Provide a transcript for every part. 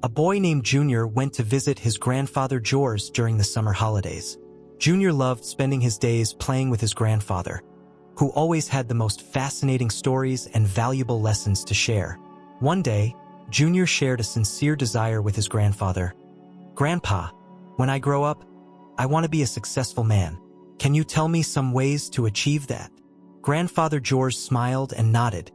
A boy named Junior went to visit his grandfather George during the summer holidays. Junior loved spending his days playing with his grandfather, who always had the most fascinating stories and valuable lessons to share. One day, Junior shared a sincere desire with his grandfather. "Grandpa, when I grow up, I want to be a successful man. Can you tell me some ways to achieve that?" Grandfather George smiled and nodded,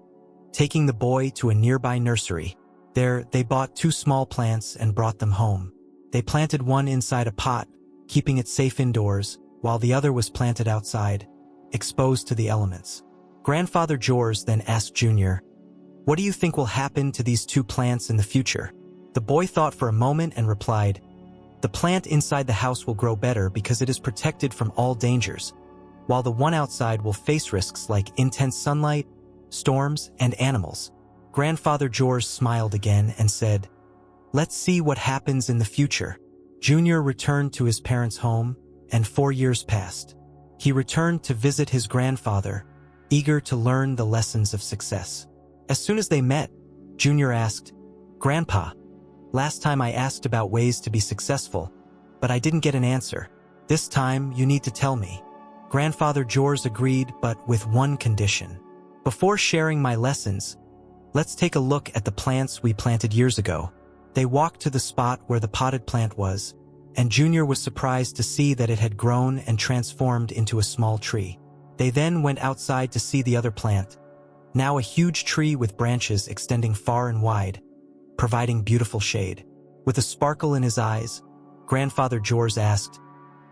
taking the boy to a nearby nursery. There, they bought 2 small plants and brought them home. They planted one inside a pot, keeping it safe indoors, while the other was planted outside, exposed to the elements. Grandfather George then asked Junior, "What do you think will happen to these 2 plants in the future?" The boy thought for a moment and replied, "The plant inside the house will grow better because it is protected from all dangers, while the one outside will face risks like intense sunlight, storms, and animals." Grandfather George smiled again and said, "Let's see what happens in the future." Junior returned to his parents' home, and 4 years passed. He returned to visit his grandfather, eager to learn the lessons of success. As soon as they met, Junior asked, "Grandpa, last time I asked about ways to be successful, but I didn't get an answer. This time you need to tell me." Grandfather George agreed, but with one condition. "Before sharing my lessons, let's take a look at the plants we planted years ago." They walked to the spot where the potted plant was, and Junior was surprised to see that it had grown and transformed into a small tree. They then went outside to see the other plant, now a huge tree with branches extending far and wide, providing beautiful shade. With a sparkle in his eyes, Grandfather George asked,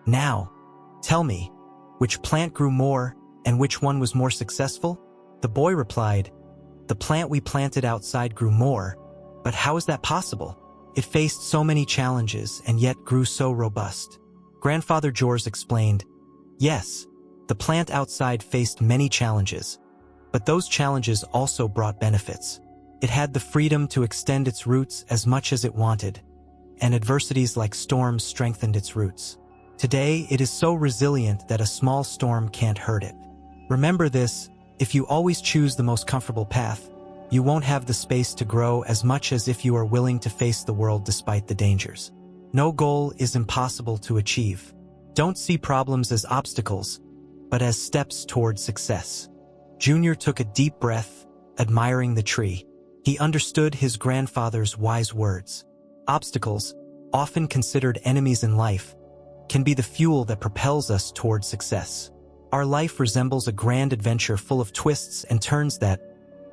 "Now, tell me, which plant grew more and which one was more successful?" The boy replied, "The plant we planted outside grew more, but how is that possible? It faced so many challenges and yet grew so robust." Grandfather George explained, "Yes, the plant outside faced many challenges, but those challenges also brought benefits. It had the freedom to extend its roots as much as it wanted, and adversities like storms strengthened its roots. Today, it is so resilient that a small storm can't hurt it." Remember this: if you always choose the most comfortable path, you won't have the space to grow as much as if you are willing to face the world despite the dangers. No goal is impossible to achieve. Don't see problems as obstacles, but as steps toward success. Junior took a deep breath, admiring the tree. He understood his grandfather's wise words. Obstacles, often considered enemies in life, can be the fuel that propels us toward success. Our life resembles a grand adventure full of twists and turns that,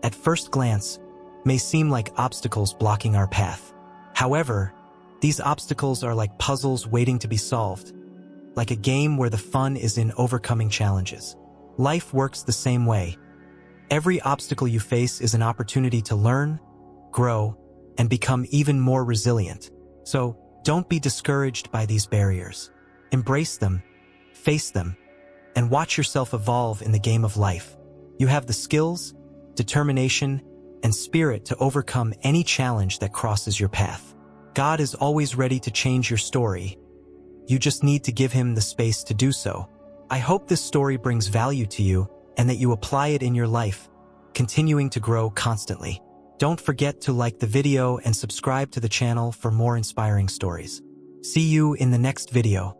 at first glance, may seem like obstacles blocking our path. However, these obstacles are like puzzles waiting to be solved, like a game where the fun is in overcoming challenges. Life works the same way. Every obstacle you face is an opportunity to learn, grow, and become even more resilient. So, don't be discouraged by these barriers. Embrace them, face them, and watch yourself evolve in the game of life. You have the skills, determination, and spirit to overcome any challenge that crosses your path. God is always ready to change your story. You just need to give him the space to do so. I hope this story brings value to you and that you apply it in your life, continuing to grow constantly. Don't forget to like the video and subscribe to the channel for more inspiring stories. See you in the next video.